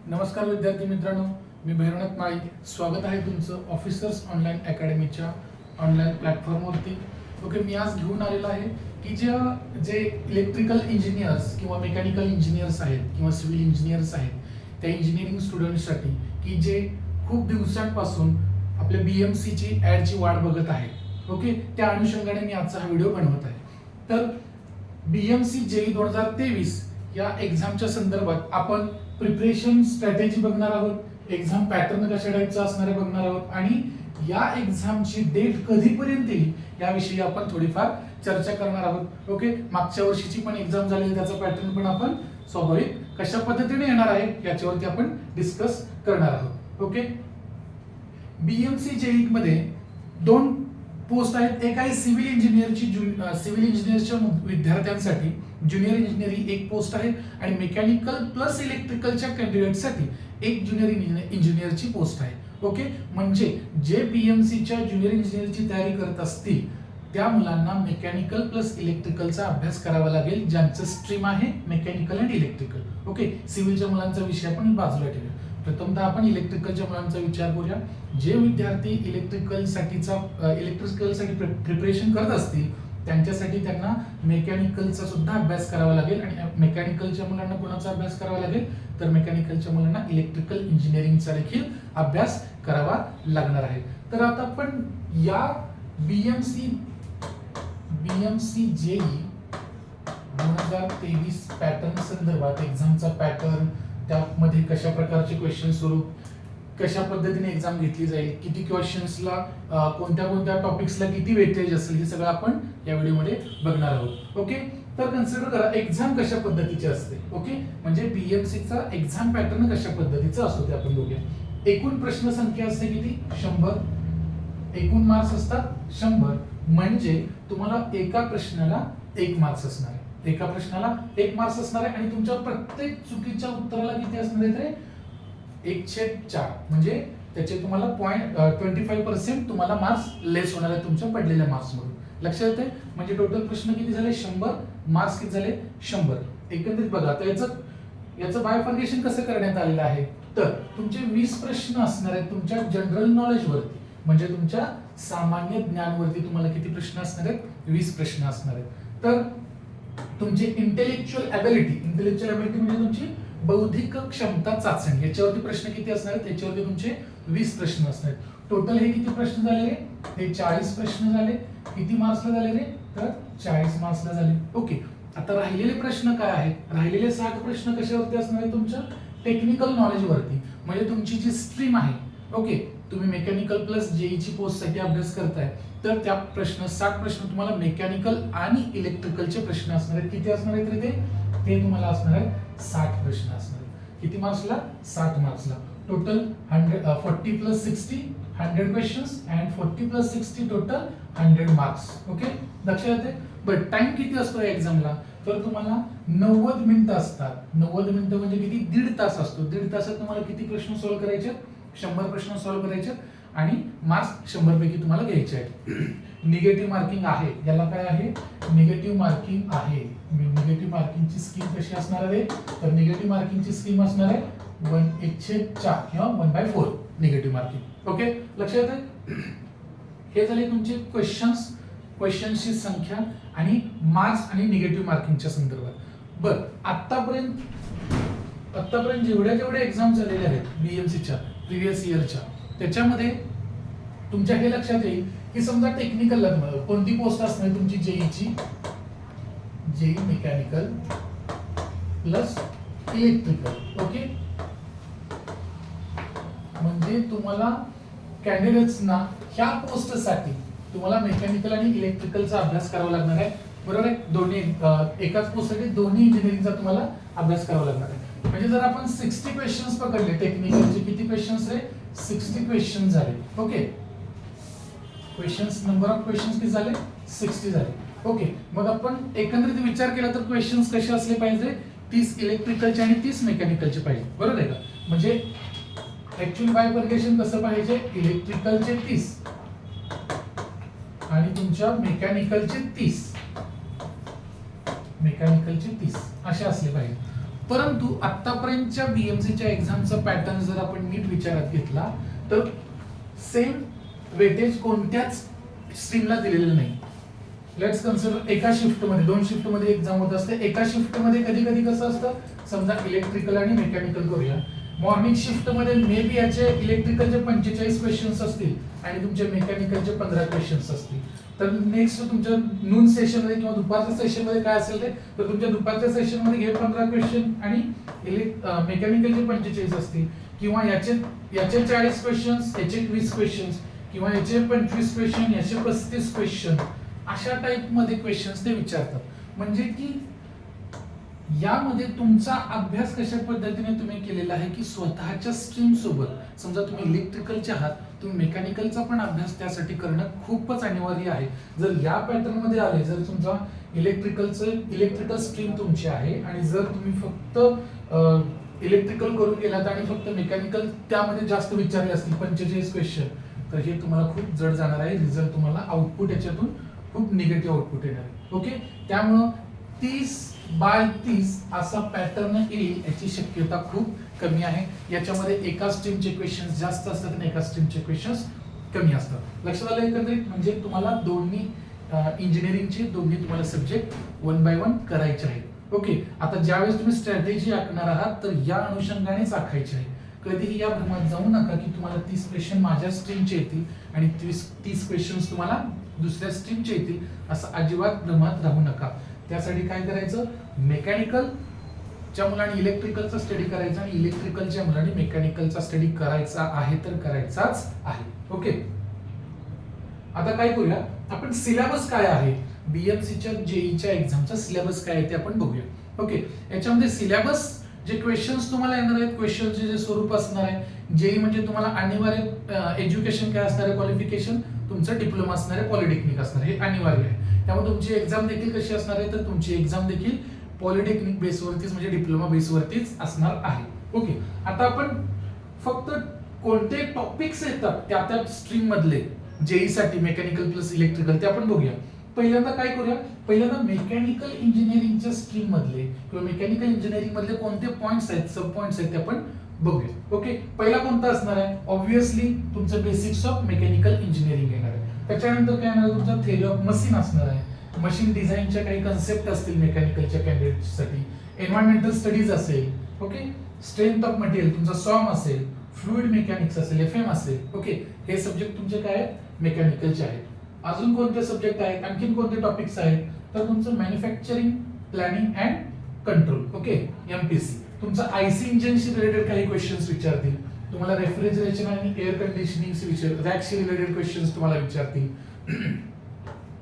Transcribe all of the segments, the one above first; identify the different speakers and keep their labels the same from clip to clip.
Speaker 1: नमस्कार विद्यार्थी मित्रांनो, मी भैरवनाथ माळी. स्वागत आहे तुमचं ऑफिसर्स ऑनलाईन अकॅडमीच्या ऑनलाईन प्लॅटफॉर्मवरती. ओके, मी आज घेऊन आलेलो आहे की जे इलेक्ट्रिकल इंजिनियर्स किंवा मेकॅनिकल इंजिनियर्स आहेत किंवा सिव्हिल इंजिनियर्स आहेत, त्या इंजिनिअरिंग स्टुडंट्ससाठी की जे खूप दिवसांपासून आपल्या BMCची ॲडची वाट बघत आहेत. ओके, त्या अनुषंगाने मी आजचा हा व्हिडिओ बनवत आहे. तर BMC JEE 2023 या एक्झामच्या संदर्भात आपण प्रिपरेशन स्ट्रॅटेजी बघणार आहोत, एक्झाम पॅटर्न कशा टाईपचा असणार आहे बघणार आहोत आणि या एक्झामची डेट कधीपर्यंत येईल याविषयी आपण थोडीफार चर्चा करणार आहोत. ओके, मागच्या वर्षीची पण एक्झाम झालेली, त्याचा पॅटर्न पण आपण स्वाभाविक कशा पद्धतीने येणार आहे याच्यावरती आपण डिस्कस करणार आहोत. ओके, BMC JEE मध्ये दोन पोस्ट आहेत. एक आहे सिव्हिल इंजिनियरच्या विद्यार्थ्यांसाठी ज्युनियर इंजिनिअरिंग एक पोस्ट आहे आणि मेकॅनिकल प्लस इलेक्ट्रिकलच्या कॅन्डिडेटसाठी एक ज्युनियर इंजिनियरची पोस्ट आहे. ओके, म्हणजे जे BMCच्या ज्युनियर इंजिनिअरची तयारी करत असतील त्या मुलांना मेकॅनिकल प्लस इलेक्ट्रिकलचा अभ्यास करावा लागेल, ज्यांचं स्ट्रीम आहे मेकॅनिकल अँड इलेक्ट्रिकल. ओके, सिव्हिलच्या मुलांचा विषय आपण बाजूला ठेवूया. प्रथमतः आपण इलेक्ट्रिकलच्या मुलांचा विचार करूया. जे विद्यार्थी इलेक्ट्रिकलसाठी प्रिपरेशन करत असतील त्यांच्यासाठी त्यांना मेकॅनिकलचा सुद्धा अभ्यास करावा लागेल आणि मेकॅनिकलच्या मुलांना कोणाचा अभ्यास करावा लागेल तर मेकॅनिकलच्या मुलांना इलेक्ट्रिकल इंजिनिअरिंगचा देखील अभ्यास करावा लागणार आहे. तर आता आपण या BMC JEE 2023 पॅटर्न संदर्भात एक्झामचा पॅटर्न, त्यामध्ये कशा प्रकारचे क्वेश्चन स्वरूप, कशा पद्धतीने एक्झाम घेतली जाईल, किती क्वेश्चन्सला कोणत्या कोणत्या टॉपिक्सला किती वेटेज असेल, हे सगळं आपण या व्हिडिओमध्ये बघणार आहोत. ओके, तर कन्सिडर करा एक्झाम कशा पद्धतीची असते. ओके, म्हणजे BMCचा एक्झाम पॅटर्न कशा पद्धतीचा असतो ते आपण बघूया. एकूण प्रश्न संख्या असते किती? 100. एकूण मार्क्स असतात 100. म्हणजे तुम्हाला एका प्रश्नाला 1 मार्क्स असणार आहे. एका प्रश्नाला 1 मार्क्स असणार आहे आणि तुमच्या प्रत्येक चुकीच्या उत्तराला किती असणार आहे ते 1/4. म्हणजे त्याचे तुम्हाला 0.25% तुम्हाला मार्क्स लेस होणार आहे तुमच्या पडलेल्या मार्क्स मधून. लक्षात येते? म्हणजे टोटल प्रश्न किती झाले? 100. मार्क्स किती झाले? 100. एकंदरीत बघा आता याचं बायफर्गेशन कसं करण्यात आलेलं आहे. तर तुमचे 20 प्रश्न असणार आहेत तुमच्या जनरल नॉलेज वरती, म्हणजे तुमच्या सामान्य ज्ञानवरती तुम्हाला किती प्रश्न असणार आहेत? 20 प्रश्न असणार आहेत. तर तुमची इंटेलेक्च्युअल ॲबिलिटी म्हणजे तुमची बौद्धिक क्षमता चाचणी, याच्यावरती प्रश्न किती असणार आहेत? याच्यावरती तुमचे 20 प्रश्न असणार आहेत. टोटल हे किती प्रश्न झाले? हे 40 प्रश्न झाले. किती मार्क्सला झाले रे? तर 40 मार्क्सला झाले. ओके, आता राहिलेले प्रश्न काय आहेत? राहिलेले 60 प्रश्न कशावरती असणार आहेत? तुमच्या टेक्निकल नॉलेज वरती, म्हणजे तुमची जी स्ट्रीम आहे. ओके, तुम्ही मेकॅनिकल प्लस JEE पोस्ट साठी अभ्यास करताय तर त्या 60 प्रश्न तुम्हाला मेकॅनिकल आणि इलेक्ट्रिकलचे प्रश्न असणार आहेत. किती असणार आहेत रे? ते तुम्हाला असणार आहेत 60 प्रश्न असणार आहेत. किती मार्क्सला? 60 मार्क्सला. Total 40 + 60 100 questions and 40 + 60 total 100 marks. Okay, लक्षात येते? बट टाइम किती असतो या एक्झामला? तर तुम्हाला 90 मिनिटं असतात. 90 मिनिटं म्हणजे किती? 1.5 तास असतो. 1.5 तासात तुम्हाला किती प्रश्न सॉल्व्ह करायचे? 100 प्रश्न सॉल्व्ह करायचे आणि मार्क्स 100 पैकी तुम्हाला घ्यायचे आहेत. निगेटिव्ह मार्किंग आहे, याला काय आहे? निगेटिव्ह मार्किंग आहे. निगेटिव्ह मार्किंगची स्कीम कशी असणार आहे? तर निगेटिव्ह मार्किंगची स्कीम असणार आहे 1/4 किंवा 1/4 निगेटिव्ह मार्किंग. ओके, लक्षात येते? हे झाले तुमचे क्वेश्चन्सची संख्या आणि मार्क्स आणि निगेटिव्ह मार्किंगच्या संदर्भात. बरं, आतापर्यंत जेवढ्या एक्झाम झालेल्या आहेत BMCच्या प्रिव्हियस इयरच्या, त्याच्यामध्ये तुमच्या हे लक्षात येईल की समजा टेक्निकलला कोणती पोस्ट असणार तुमची JEE mechanical plus electrical. Okay, म्हणजे तुम्हाला कॅन्डिडेट्सना ह्या पोस्टसाठी तुम्हाला मेकॅनिकल आणि इलेक्ट्रिकलचा अभ्यास करावा लागणार आहे. बरोबर आहे? दोन्ही एकाच पोस्टसाठी दोन्ही इंजिनिअरिंगचा तुम्हाला अभ्यास करावा लागणार आहे. म्हणजे जर आपण 60 क्वेश्चन्स पकडले टेक्निकलचे, किती क्वेश्चन्स रे? 60 क्वेश्चन झाले. ओके, नंबर ऑफ क्वेश्चन्स किती झाले? 60 झाले. ओके, मग आपण एकंदरीत विचार केला तर क्वेश्चन्स कसे असले पाहिजे? 30 इलेक्ट्रिकलचे आणि 30 मेकॅनिकलचे पाहिजे. बरोबर आहे का? म्हणजे ऍक्च्युअली बायफर्गेशन कसं पाहिजे? इलेक्ट्रिकलचे 30 आणि तुमच्या मेकॅनिकलचे 30 असे असले पाहिजे. परंतु आतापर्यंतच्या बीएमसीच्या एक्झामचा पॅटर्न जर आपण नीट विचारात घेतला तर सेम वेटेज कोणत्याच स्ट्रीमला दिलेलं नाही. लेट्स कन्सिडर एका शिफ्टमध्ये, 2 शिफ्टमध्ये एक्झाम होत असते. एका शिफ्टमध्ये कधी कधी कसं असतं, समजा इलेक्ट्रिकल आणि मेकॅनिकल करूया. मॉर्निंग शिफ्टमध्ये मे बी याचे इलेक्ट्रिकलचे 45 क्वेश्चन्स असतील आणि तुमचे मेकॅनिकलचे 15 क्वेश्चन्स असतील. तर नेक्स्ट तुमच्या नून सेशनमध्ये किंवा दुपारच्या सेशनमध्ये काय असेल ते, तर तुमच्या दुपारच्या सेशनमध्ये हे 15 क्वेश्चन आणि मेकॅनिकलचे 45 असतील, किंवा याचे 40 क्वेश्चन्स, याचे 20 क्वेश्चन्स, किंवा याचे 25 क्वेश्चन, याचे 35 क्वेश्चन, अशा टाइप मध्ये क्वेश्चन्स ते विचारतात. म्हणजे की यामध्ये तुमचा अभ्यास कशा पद्धतीने तुम्ही केलेला आहे की स्वतःच्या स्ट्रीम सोबत, समजा तुम्ही इलेक्ट्रिकलचे आहात, तुम्ही मेकॅनिकलचा पण अभ्यास त्यासाठी करणं खूपच अनिवार्य आहे. जर या पॅटर्न मध्ये आले, जर तुमचा इलेक्ट्रिकल स्ट्रीम तुमची आहे आणि जर तुम्ही फक्त इलेक्ट्रिकल करून गेलात आणि फक्त मेकॅनिकल त्यामध्ये जास्त विचारले असतील 45 क्वेश्चन, तर हे तुम्हाला खूप जड जाणार आहे. रिझल्ट तुम्हाला आउटपुट याच्यातून खूप निगेटिव्ह आउटपुट येणार आहे. ओके, त्यामुळं 30/30 असा पॅटर्न येईल याची शक्यता खूप कमी आहे. याच्यामध्ये एका स्ट्रीमचे क्वेश्चन्स जास्त असतात आणि एका स्ट्रीमचे क्वेश्चन्स कमी असतात. लक्षात आलं एकंदरीत. म्हणजे तुम्हाला दोन्ही इंजिनिअरिंगचे दोन्ही तुम्हाला सब्जेक्ट 1 by 1 करायचे आहेत. ओके, आता ज्यावेळेस तुम्ही स्ट्रॅटेजी आखणार आहात तर या अनुषंगानेच आखायची आहे. कधीही या भ्रमात जाऊ नका की तुम्हाला 30 क्वेश्चन माझ्या स्ट्रीमचे येतील आणि 30 क्वेश्चन्स तुम्हाला दुसऱ्या स्ट्रीमचे येतील, असं अजिबात भ्रमात राहू नका. त्यासाठी काय करायचं, मेकॅनिकलच्या मुलांनी इलेक्ट्रिकलचा स्टडी करायचा आणि इलेक्ट्रिकलच्या मुलांनी मेकॅनिकलचा स्टडी करायचा आहे तर करायचाच आहे. ओके, आता काय करूया आपण, सिलेबस काय आहे बीएमसीच्या जेईच्या एक्झामचा सिलेबस काय आहे ते आपण बघूया. ओके, याच्यामध्ये सिलेबस जे क्वेश्चन्स तुम्हाला येणार आहेत, क्वेश्चनचे जे स्वरूप असणार आहे, जेई म्हणजे तुम्हाला अनिवार्य एज्युकेशन काय असणार आहे, क्वालिफिकेशन तुमचं डिप्लोमा असणार आहे, पॉलिटेक्निक असणार आहे, हे अनिवार्य आहे. त्यामुळे तुमची एक्झाम देखील कशी असणार आहे, तर तुमची एक्झाम देखील पॉलिटेक्निक बेसवरतीच म्हणजे डिप्लोमा बेसवरतीच असणार आहे. ओके, आता आपण फक्त कोणते टॉपिक्स येतात त्या स्ट्रीम मधले जेई साठी, मेकॅनिकल प्लस इलेक्ट्रिकल, ते आपण बघूया. पहिल्यांदा काय करूया, पहिल्यांदा मेकॅनिकल इंजिनिअरिंगच्या स्ट्रीम मधले किंवा मेकॅनिकल इंजिनिअरिंग मधले कोणते पॉइंट्स आहेत, सब पॉइंट्स आहेत ते आपण बघूया. ओके, पहिला कोणता असणार आहे, ऑब्विसली तुमचं बेसिक्स ऑफ मेकॅनिकल इंजिनिअरिंग येणार आहे. त्याच्यानंतर काय येणार, तुमचा थेअरी ऑफ मशीन असणार आहे. मशीन डिझाईनच्या काही कन्सेप्ट असतील मेकॅनिकलच्या कॅन्डिडेटसाठी, एन्व्हायरमेंटल स्टडीज असेल, ओके, स्ट्रेंथ ऑफ मटेरियल तुमचा सॉम असेल, फ्लुइड मेकॅनिक्स असेल, एफएम असेल. ओके, हे सब्जेक्ट तुमचे काय आहेत, मेकॅनिकलचे आहेत. अजून कोणते सब्जेक्ट आहेत, आणखीन कोणते टॉपिक्स आहेत, तर तुमचं manufacturing planning and control, okay, MPC. तुमचं आयसी इंजिनशी रिलेटेड काही क्वेश्चन्स विचारतील तुम्हाला, रेफ्रिजरेशन आणि एअर कंडिशनिंग रॅकशी रिलेटेड क्वेश्चन्स तुम्हाला विचारतील.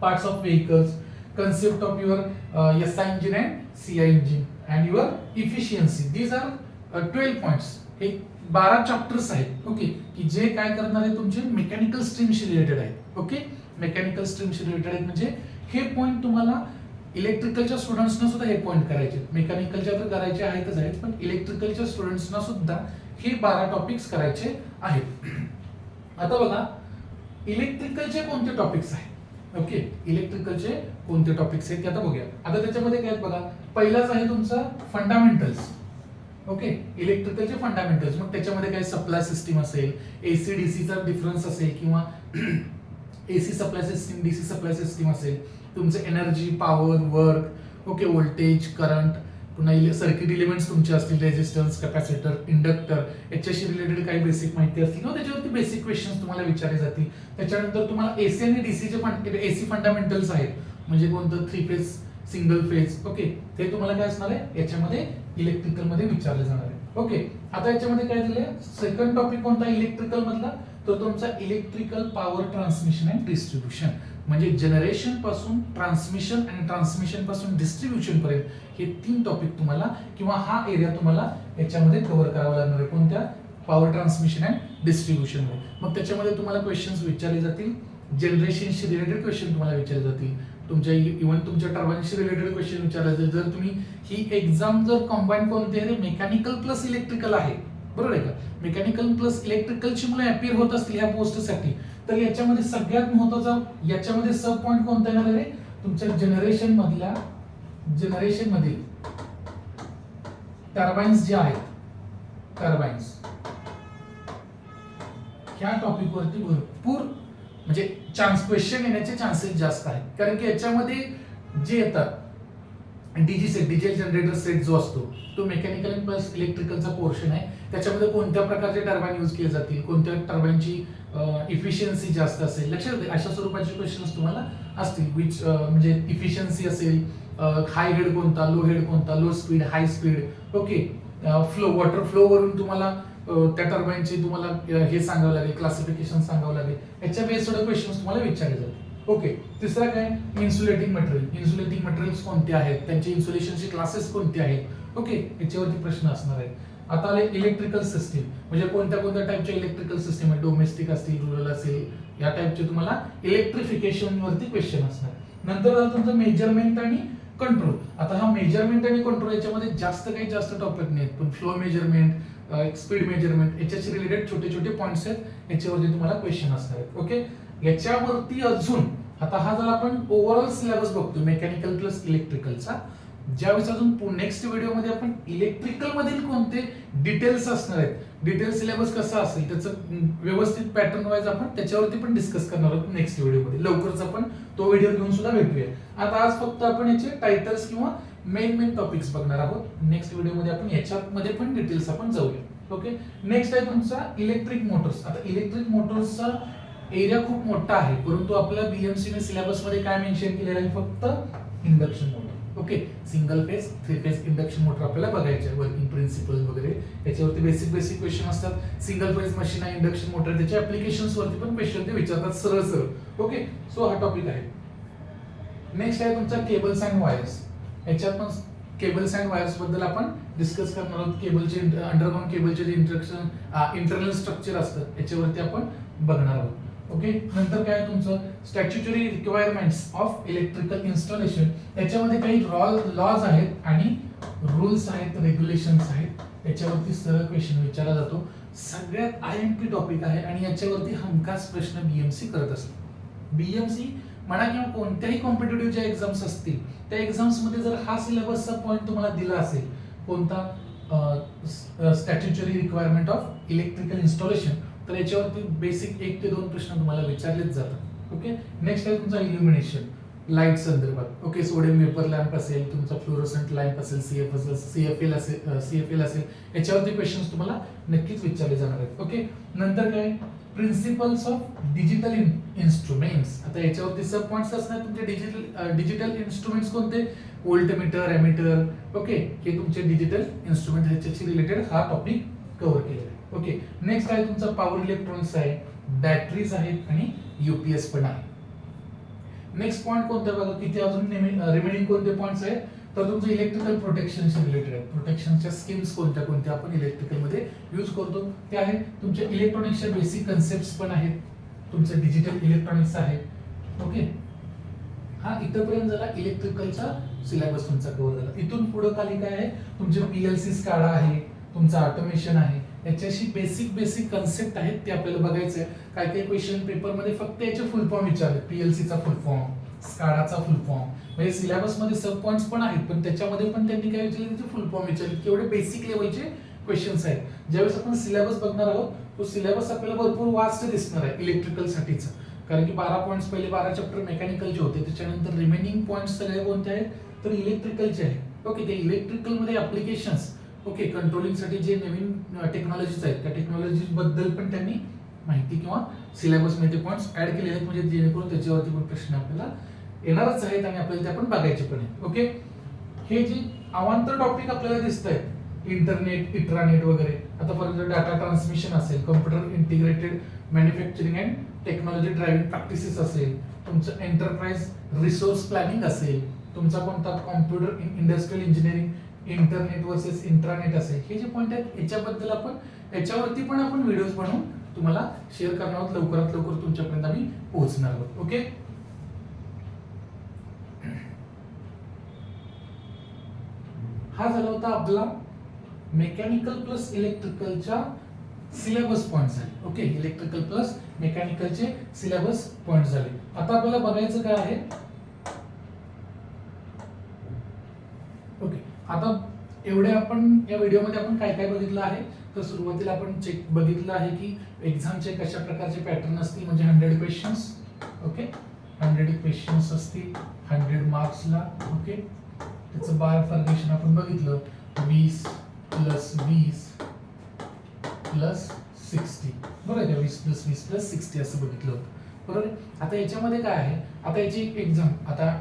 Speaker 1: Parts of vehicles, concept of your SI engine and CI engine and your efficiency. These are 12 points. हे 12 चॅप्टर्स आहेत. ओके, की जे काय करणार आहे, तुमचे मेकॅनिकल स्ट्रीमशी रिलेटेड आहेत. ओके, मेकॅनिकल स्ट्रीमशी रिलेटेड आहेत. म्हणजे हे पॉइंट तुम्हाला इलेक्ट्रिकलच्या स्टुडंट्सना सुद्धा हे पॉइंट करायचे, मेकॅनिकलच्या तर करायचे आहेतच आहेत, पण इलेक्ट्रिकलच्या स्टुडंट्सना सुद्धा हे 12 टॉपिक्स करायचे आहेत. आता बघा, इलेक्ट्रिकलचे कोणते टॉपिक्स आहेत. ओके, इलेक्ट्रिकलचे कोणते टॉपिक्स आहेत ते आता बघूया. आता त्याच्यामध्ये काय बघा, पहिलाच आहे तुमचा फंडामेंटल्स. Okay, इलेक्ट्रिकलचे fundamentals. मग त्याच्यामध्ये काय सप्लाय सिस्टीम असेल, एसी डीसीचा डिफरन्स असेल, किंवा AC supply system, DC supply system असेल, तुमचं energy, power, work, okay, voltage, current, पुन्हा सर्किट एलिमेंट्स तुमचे असतील, रेजिस्टन्स, कॅपॅसिटर, इंडक्टर, याच्याशी रिलेटेड काही बेसिक माहिती असतील किंवा त्याच्यावरती बेसिक क्वेश्चन्स तुम्हाला विचारले जातील. त्याच्यानंतर तुम्हाला एसी आणि डीसीचे एसी फंडामेंटल्स आहेत, म्हणजे कोणतं 3 फेज, सिंगल फेज. ओके, ते तुम्हाला काय असणार आहे, याच्यामध्ये इलेक्ट्रिकल मध्ये विचारले जाणार आहे. ओके, आता याच्यामध्ये काय दिलंय, सेकंड टॉपिक कोणता इलेक्ट्रिकल मधला, तर तुमचा electrical power transmission and distribution. म्हणजे जनरेशन पासून ट्रान्समिशन आणि ट्रान्समिशन पासून डिस्ट्रीब्युशन पर्यंत हे 3 टॉपिक तुम्हाला, किंवा हा एरिया तुम्हाला याच्यामध्ये कव्हर करावा लागणार आहे. कोणत्या, पॉवर ट्रान्समिशन अँड डिस्ट्रीब्युशन मध्ये. मग त्याच्यामध्ये तुम्हाला क्वेश्चन्स विचारले जातील, जनरेशनशी रिलेटेड क्वेश्चन तुम्हाला विचारले जातील, तुमच्या इव्हन तुमच्या टर्बाइनशी रिलेटेड क्वेश्चन विचारले जातील. जर तुम्ही ही एक्झाम जर कंबाईन कोणते आहे, मेकॅनिकल प्लस इलेक्ट्रिकल आहे, बरोबर आहे का, मेकॅनिकल प्लस इलेक्ट्रिकलची मुलं अपियर होत असतील ह्या पोस्टसाठी, तर याच्यामध्ये सगळ्यात महत्त्वाचा, याच्यामध्ये सब पॉइंट कोणता येणार आहे, तुमच्या जनरेशन मधील टर्बाइन्स जे आहेत, टर्बाइन्स ह्या टॉपिक वरती भरपूर म्हणजे क्वेश्चन येण्याचे चान्सेस जास्त आहेत. कारण की याच्यामध्ये जे येतात डीजी सेट, डिझेल जनरेटर सेट जो असतो तो मेकॅनिकल आणि प्लस इलेक्ट्रिकलचा पोर्शन आहे. त्याच्यामध्ये कोणत्या प्रकारचे टर्बाइन यूज केले जातील, कोणत्या टर्बाइनची इफिशियन्सी जास्त असेल, लक्षात अशा स्वरूपाचे क्वेश्चन्स तुम्हाला असतील. विच म्हणजे इफिशियन्सी असेल, हाय हेड कोणता, लो हेड कोणता, low speed, high speed, okay, flow, water flow वरून तुम्हाला त्या टर्बाइनचे तुम्हाला हे सांगावं लागेल, क्लासिफिकेशन सांगावं लागेल. याच्या बेस्ड क्वेश्चन्स तुम्हाला विचारले जातील. ओके, तिसरा काय, इन्सुलेटिंग मटेरियल. इन्सुलेटिंग मटेरियल्स कोणते आहेत, त्यांचे इन्सुलेशनचे क्लासेस कोणते आहेत, ओके, याच्यावरती प्रश्न असणार आहेत. आता आले इलेक्ट्रिकल सिस्टीम, म्हणजे कोणत्या कोणत्या टाइपच्या इलेक्ट्रिकल सिस्टीम आहे, डोमेस्टिक असतील, रुरल असेल, या टाइपचे तुम्हाला इलेक्ट्रिफिकेशन वरती क्वेश्चन असणार. नंतर तुमचं मेजरमेंट आणि कंट्रोल. आता हा मेजरमेंट आणि कंट्रोल याच्यामध्ये जास्त टॉपिक नाहीत, पण फ्लो मेजरमेंट, स्पीड मेजरमेंट याच्याशी रिलेटेड छोटे छोटे पॉइंट्स आहेत, याच्यावरती तुम्हाला क्वेश्चन असणार आहेत. ओके, याच्यावरती अजून आता हा जर आपण ओव्हरऑल सिलेबस बघतो मेकॅनिकल प्लस इलेक्ट्रिकलचा, ज्यावेळेस अजून नेक्स्ट व्हिडिओमध्ये आपण इलेक्ट्रिकल मधील कोणते डिटेल्स असणार आहेत, डिटेल सिलेबस कसा असेल त्याचं व्यवस्थित पॅटर्न वाईज आपण त्याच्यावरती पण डिस्कस करणार आहोत नेक्स्ट व्हिडिओमध्ये. लवकरच आपण तो व्हिडिओ घेऊन सुद्धा भेटूया. आता आज फक्त आपण याचे टायटल्स किंवा मेन टॉपिक्स बघणार आहोत. नेक्स्ट व्हिडिओमध्ये आपण याच्यामध्ये पण डिटेल्स आपण जाऊया. ओके, नेक्स्ट आहे तुमचा इलेक्ट्रिक मोटर्स. आता इलेक्ट्रिक मोटर्सचा एरिया खूप मोठा आहे, परंतु आपल्या बीएमसी ने सिलेबस मध्ये काय मेन्शन केलेलं आहे, फक्त induction motor. Okay, single phase, 3 phase induction motor आपल्याला बघायचे आहे, वर्किंग प्रिन्सिपल वगैरे याच्यावरती बेसिक क्वेश्चन असतात. सिंगल फेज मशीन आहे, इंडक्शन मोटर, त्याच्या ऍप्लिकेशन्स वरती पण क्वेश्चन ते विचारतात सरळ. ओके, सो हा टॉपिक आहे. नेक्स्ट आहे तुमचा केबल्स अँड वायर्स. याच्यात पण केबल्स अँड वायर्स बद्दल आपण डिस्कस करणार आहोत. केबलचे अंडरग्राउंड केबलचे जे इंटरनल स्ट्रक्चर असतात याच्यावरती आपण बघणार आहोत. ओके, नंतर काय तुमचं statutory requirements of electrical installation. याच्यामध्ये काही लॉज आहेत आणि रूल्स आहेत, रेग्युलेशन्स आहेत, याच्यावरती सरळ क्वेश्चन विचारला जातो. सगळ्यात आयएमपी टॉपिक आहे आणि याच्यावरती हमखास प्रश्न बीएमसी करत असतो. बीएमसी म्हणा किंवा कोणत्याही कॉम्पिटिटिव्ह ज्या एक्झाम्स असतील त्या एक्झाम्स मध्ये जर हा सिलेबसचा पॉईंट तुम्हाला दिला असेल, कोणता statutory requirement of electrical installation, तर याच्यावरती बेसिक 1 ते 2 प्रश्न तुम्हाला विचारलेच जातात. ओके, नेक्स्ट आहे तुमचा इल्युमिनेशन, लाईट संदर्भात. ओके, सोडियम वेपर लॅम्प असेल, तुमचा फ्लोरोसंट लॅम्प असेल, सीएफएल असेल, याच्यावरती क्वेश्चन्स तुम्हाला नक्कीच विचारले जाणार आहेत. ओके, नंतर काय प्रिन्सिपल्स ऑफ डिजिटल इन्स्ट्रुमेंट्स. आता याच्यावरती सब पॉइंट्स असणार तुमचे डिजिटल इन्स्ट्रुमेंट्स कोणते, व्होल्टमीटर, एमीटर, ओके, हे तुमचे डिजिटल इन्स्ट्रुमेंट ह्याच्याशी रिलेटेड हा टॉपिक कव्हर केलेला आहे. ओके, नेक्स्ट आहे तुमचा पॉवर इलेक्ट्रॉनिक्स आहे, बॅटरीज आहेत आणि युपीएस पण आहे. नेक्स्ट पॉइंट कोणता बघा, किती अजून रिमेनिंग कोणते पॉइंट्स आहेत, तर तुमचं इलेक्ट्रिकल प्रोटेक्शनशी रिलेटेड आहे. प्रोटेक्शनच्या स्कीम्स कोणत्या आपण इलेक्ट्रिकल मध्ये यूज करतो ते आहे. तुमच्या इलेक्ट्रॉनिक्सच्या बेसिक कन्सेप्ट्स पण आहेत, तुमचं डिजिटल इलेक्ट्रॉनिक्स आहे. ओके, हा इथपर्यंत झाला इलेक्ट्रिकलचा सिलेबस तुमचा कव्हर झाला. इथून पुढे खाली काय आहे, तुमचे पीएलसी स्काडा आहे, तुमचं ऑटोमेशन आहे, याच्याशी बेसिक कन्सेप्ट आहेत ते आपल्याला बघायचं आहे. काही क्वेश्चन पेपर मध्ये फक्त याचे फुल फॉर्म विचारले, पीएलसीचा फुल फॉर्म, स्काडाचा फुल फॉर्म, म्हणजे सिलेबस मध्ये सब पॉइंट्स पण आहेत, पण त्याच्यामध्ये पण त्यांनी काय विचारले, त्याचे फुल फॉर्म विचारले. केवढे बेसिक लेवलचे क्वेश्चन्स आहेत. ज्यावेळेस आपण सिलेबस बघणार आहोत तो सिलेबस आपल्याला भरपूर वास्ट दिसणार आहे इलेक्ट्रिकल साठीचा, कारण की 12 पॉइंट्स पहिले 12 चॅप्टर मेकॅनिकलचे होते, त्याच्यानंतर रिमेनिंग पॉइंट्स सगळे कोणते आहेत, तर इलेक्ट्रिकलचे आहेत. ओके, ते इलेक्ट्रिकल मध्ये ऍप्लिकेशन्स, ओके, कंट्रोलिंग साठी जे नवीन टेक्नॉलॉजीज आहेत त्या टेक्नॉलॉजी बद्दल पण त्यांनी माहिती किंवा सिलेबस मध्ये पॉइंट्स ऍड केले आहेत, म्हणजे जेणेकरून त्याच्यावरती पण प्रश्न आपल्याला येणारच आहेत आणि आपल्याला ते आपण बघायचे पण आहेत. ओके, हे जे अवांतर टॉपिक आपल्याला दिसत आहेत, इंटरनेट, इंट्रानेट वगैरे, आता फॉर एक्झाम्पल डाटा ट्रान्समिशन असेल, computer integrated manufacturing and technology driving practices असेल, तुमचं एंटरप्राइज रिसोर्स प्लॅनिंग असेल, तुमचा कोणता computer industrial engineering, internet versus intranet असेल, हे जे पॉइंट आहेत याच्याबद्दल याच्यावरती पण आपण व्हिडिओज बनवून तुम्हाला शेअर करणार आहोत. लवकरात लवकर तुमच्यापर्यंत आम्ही पोहोचणार आहोत. ओके, हा झाला होता आपला मेकॅनिकल प्लस इलेक्ट्रिकलच्या सिलेबस पॉइंट झाले. ओके, इलेक्ट्रिकल प्लस मेकॅनिकलचे सिलेबस पॉइंट झाले. आता आपल्याला बघायचं काय आहे, ओके, आता एवढे आपण या व्हिडिओमध्ये आपण काय काय बघितलं आहे, तर सुरुवातीला आपण चेक बघितलं आहे की एक्झामचे कशा प्रकारचे पॅटर्न असतील, म्हणजे 100 क्वेश्चन्स. ओके, 100 क्वेश्चन्स असतील 100 मार्क्सला. ओके, त्याचं बायफर्गेशन आपण बघितलं, 20 प्लस 20 प्लस 60. बरोबर आहे का, 20 प्लस 20 प्लस 60 असं बघितलं होतं. बरोबर आहे. आता याच्यामध्ये काय आहे, आता याची एक एक्झाम, आता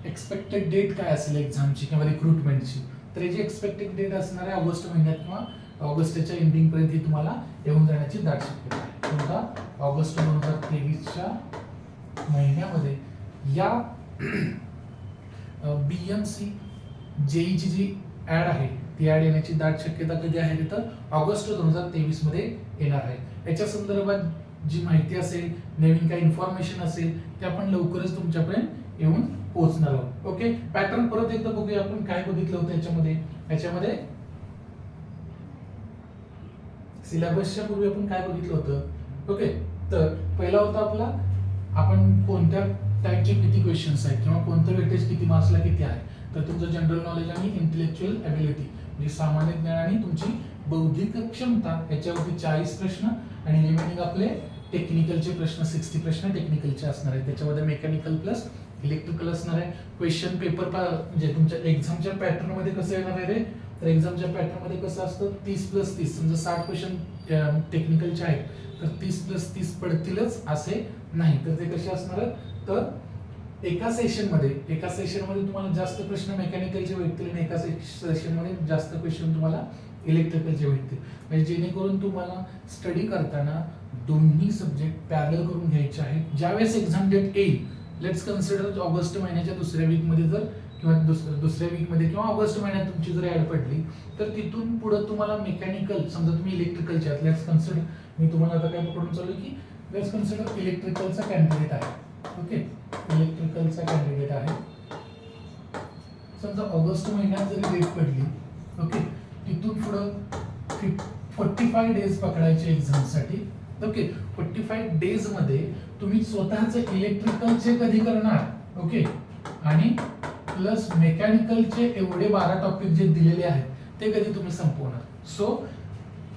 Speaker 1: एक्सपेक्टेड डेट काय असेल एक्झामची किंवा रिक्रुटमेंटची, तर याची एक्सपेक्टेड डेट असणार आहे ऑगस्ट महिन्यात किंवा ऑगस्टच्या एंडिंग पर्यंत ही तुम्हाला येऊन जाण्याची दाट शक्यता आहे. कोणता, ऑगस्ट 2023च्या महिन्यामध्ये या BMC जेईची जी ऍड आहे ती ऍड येण्याची दाट शक्यता कधी आहे, तर ऑगस्ट 2023 मध्ये येणार आहे. याच्या संदर्भात जी माहिती असेल, नवीन काही इन्फॉर्मेशन असेल, ते आपण लवकरच तुमच्यापर्यंत येऊन पोहोचणार आहोत. ओके, पॅटर्न परत एकदा बघूया आपण काय बघितलं होतं याच्यामध्ये सिलेबसच्या पूर्वी आपण काय बघितलं होतं. ओके, तर पहिला होता आपला, आपण कोणत्या टाइपचे किती क्वेश्चन्स आहेत किंवा कोणतं वेटेज किती मार्क्सला किती आहे, तर तुमचं जनरल नॉलेज आणि इंटेलेक्च्युअल ॲबिलिटी म्हणजे सामान्य ज्ञान आणि तुमची बौद्धिक क्षमता याच्यावरती 40 प्रश्न आणि रिमेनिंग आपले टेक्निकलचे प्रश्न 60 प्रश्न टेक्निकलचे असणार आहेत. त्याच्यामध्ये मेकॅनिकल प्लस इलेक्ट्रिकल असणार आहे. क्वेश्चन पेपर म्हणजे तुमच्या एक्झामच्या पॅटर्न मध्ये कसं येणार आहे रे, तर एक्झामच्या पॅटर्न मध्ये कसं असतं, 30 प्लस 30, समजा 60 क्वेश्चन टेक्निकलचे आहेत तर 30 प्लस 30 पडतीलच असे नाही, तर ते कसे असणार, तर एका सेशनमध्ये तुम्हाला जास्त प्रश्न मेकॅनिकलचे भेटतील आणि एका सेशनमध्ये जास्त क्वेश्चन तुम्हाला इलेक्ट्रिकलचे भेटतील, म्हणजे जेणेकरून तुम्हाला स्टडी करताना दोन्ही सब्जेक्ट पॅरलल करून घ्यायचे आहेत. ज्यावेळेस एक्झाम डेट येईल, लेट्स कन्सिडर ऑगस्ट महिन्याच्या दुसऱ्या वीकमध्ये जर किंवा दुसऱ्या वीकमध्ये किंवा ऑगस्ट महिन्यात तुमची जर ऍड पडली, तर तिथून पुढे तुम्हाला मेकॅनिकल, समजा तुम्ही इलेक्ट्रिकलचे आहात, लेट्स कन्सिडर, मी तुम्हाला आता काय पकडून चालू की लेट्स कन्सिडर इलेक्ट्रिकलचा कॅन्डिडेट आहे. ओके, इलेक्ट्रिकलचा कॅन्डिडेट आहे, समजा ऑगस्ट महिन्यात जरी डेट पडली, ओके, तिथून पुढं 45 डेज पकडायचे एक्झामसाठी. ओके, 45 डेज मध्ये तुम्ही स्वतःचे इलेक्ट्रिकलचे कधी करणार, ओके, आणि प्लस मेकॅनिकलचे एवढे 12 टॉपिक जे दिलेले आहेत ते कधी तुम्ही संपवणार. सो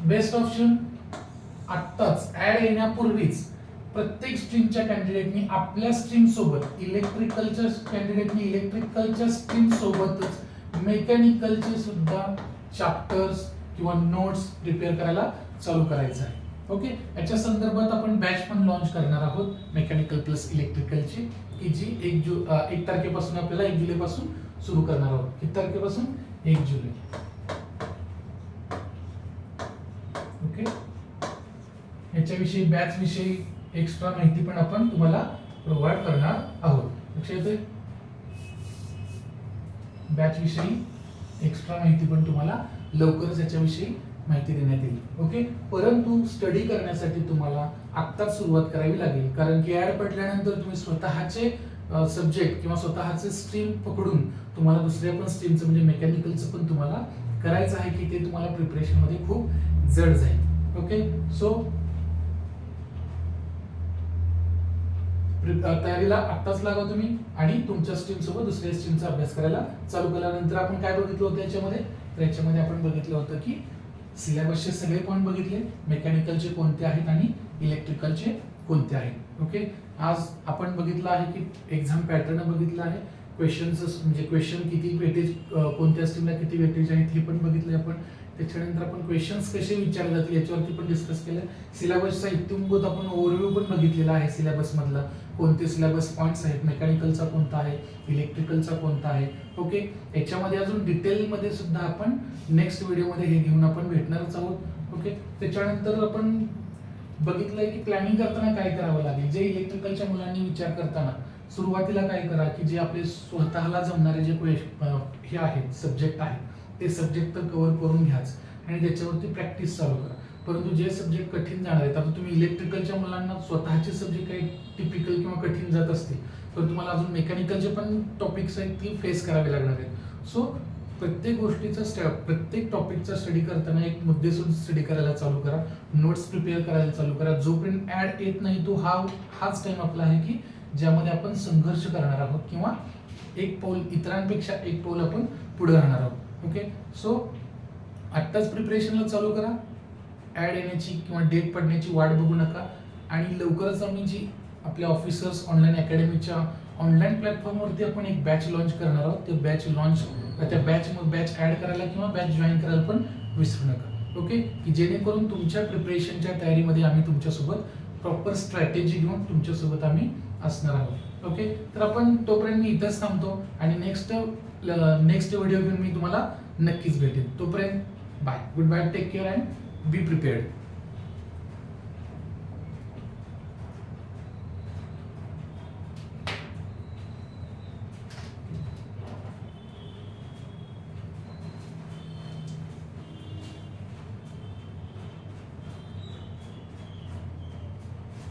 Speaker 1: बेस्ट ऑप्शन आत्ताच ऍड येण्यापूर्वीच प्रत्येक स्ट्रीमच्या कॅन्डिडेटनी आपल्या स्ट्रीम सोबत, इलेक्ट्रिकलच्या कॅन्डिडेटनी इलेक्ट्रिकलच्या स्ट्रीम सोबतच मेकॅनिकलचे सुद्धा चॅप्टर्स किंवा नोट्स प्रिपेअर करायला चालू करायचं आहे. ओके, याच्या संदर्भात आपण बॅच पण लॉन्च करणार आहोत मेकॅनिकल प्लस इलेक्ट्रिकलची, की जी 1 तारखेपासून आपल्याला 1 जुलैपासून सुरू करणार आहोत. किती तारखेपासून, 1 जुलै. ओके, याच्याविषयी बॅच विषयी एक्स्ट्रा माहिती पण आपण तुम्हाला प्रोव्हाइड करणार आहोत. लक्षात येते, बॅच विषयी एक्स्ट्रा माहिती पण तुम्हाला लवकरच याच्याविषयी माहिती देण्यात येईल. ओके, परंतु स्टडी करण्यासाठी तुम्हाला आत्ताच सुरुवात करावी लागेल, कारण की ऍड पडल्यानंतर तुम्ही स्वतःचे सब्जेक्ट किंवा स्वतःचे स्ट्रीम पकडून तुम्हाला दुसऱ्या पण स्ट्रीमचं म्हणजे मेकॅनिकलचं पण तुम्हाला करायचं आहे, की ते तुम्हाला प्रिपरेशन मध्ये खूप जड जाईल. ओके, सो तयारीला आत्ताच लागा तुम्ही आणि तुमच्या स्ट्रीम सोबत दुसऱ्या स्ट्रीमचा अभ्यास करायला चालू केल्यानंतर आपण काय बघितलं होतं याच्यामध्ये, तर याच्यामध्ये आपण बघितलं होतं की सिलेबसचे सगळे पॉईंट बघितले, मेकॅनिकलचे कोणते आहेत आणि इलेक्ट्रिकलचे कोणते आहेत. ओके, आज आपण बघितलं आहे की एक्झाम पॅटर्न बघितलं आहे, क्वेश्चन्स म्हणजे क्वेश्चन किती वेटेज, कोणत्या स्ट्रीमला किती वेटेज आहेत हे पण बघितले आपण. त्याच्यानंतर आपण क्वेश्चन्स कसे विचारले जातील याच्यावरती पण डिस्कस केलं. सिलेबसचा इत्युंभूत आपण ओव्हरव्ह्यू पण बघितलेला आहे, सिलेबस मधला कोणते सिलेबस पॉइंट्स आहेत, मेकॅनिकलचा कोणता आहे, इलेक्ट्रिकलचा कोणता आहे. ओके, याच्यामध्ये अजून डिटेलमध्ये सुद्धा आपण नेक्स्ट व्हिडिओमध्ये हे घेऊन आपण भेटणारच आहोत. ओके, त्याच्यानंतर आपण बघितलंय की प्लॅनिंग करताना काय करावं लागेल. जे इलेक्ट्रिकलच्या मुलांनी विचार करताना सुरुवातीला काय करा की जे आपले स्वतःला जमणारे जे हे आहेत सब्जेक्ट आहेत ते सब्जेक्ट तर कव्हर करून घ्याच आणि त्याच्यावरती प्रॅक्टिस चालू करा. परंतु जे सब्जेक्ट कठीण जाणार आहेत, आता तुम्ही इलेक्ट्रिकलच्या मुलांना स्वतःचे सब्जेक्ट काही टिपिकल किंवा कठीण जात असतील तर तुम्हाला अजून मेकॅनिकलचे पण टॉपिक्स आहेत ती फेस करावे लागणार आहेत. सो प्रत्येक गोष्टीचा प्रत्येक टॉपिकचा स्टडी करताना एक मुद्देसूद स्टडी करायला चालू करा, नोट्स प्रिपेअर करायला चालू करा. जोपर्यंत ऍड येत नाही तो हाच टाइम आपला आहे की ज्यामध्ये आपण संघर्ष करणार आहोत किंवा एक पाऊल इतरांपेक्षा एक पाऊल आपण पुढे राहणार आहोत. ओके, सो आत्ताच प्रिपरेशनला चालू करा. ॲड येण्याची किंवा डेट पडण्याची वाट बघू नका. आणि लवकरच आम्ही जी आपल्या ऑफिसर्स ऑनलाईन अकॅडमीच्या ऑनलाईन प्लॅटफॉर्मवरती आपण एक बॅच लॉन्च करणार आहोत. ते बॅच लॉन्च, त्या बॅच ॲड करायला किंवा बॅच जॉईन करायला पण विसरू नका. ओके, की जेणेकरून तुमच्या प्रिपरेशनच्या तयारीमध्ये आम्ही तुमच्यासोबत प्रॉपर स्ट्रॅटेजी घेऊन तुमच्यासोबत आम्ही असणार आहोत. ओके, तर आपण तोपर्यंत मी इथंच थांबतो आणि नेक्स्ट व्हिडिओ घेऊन मी तुम्हाला नक्कीच भेटेन. तोपर्यंत bye, goodbye, take care and be prepared.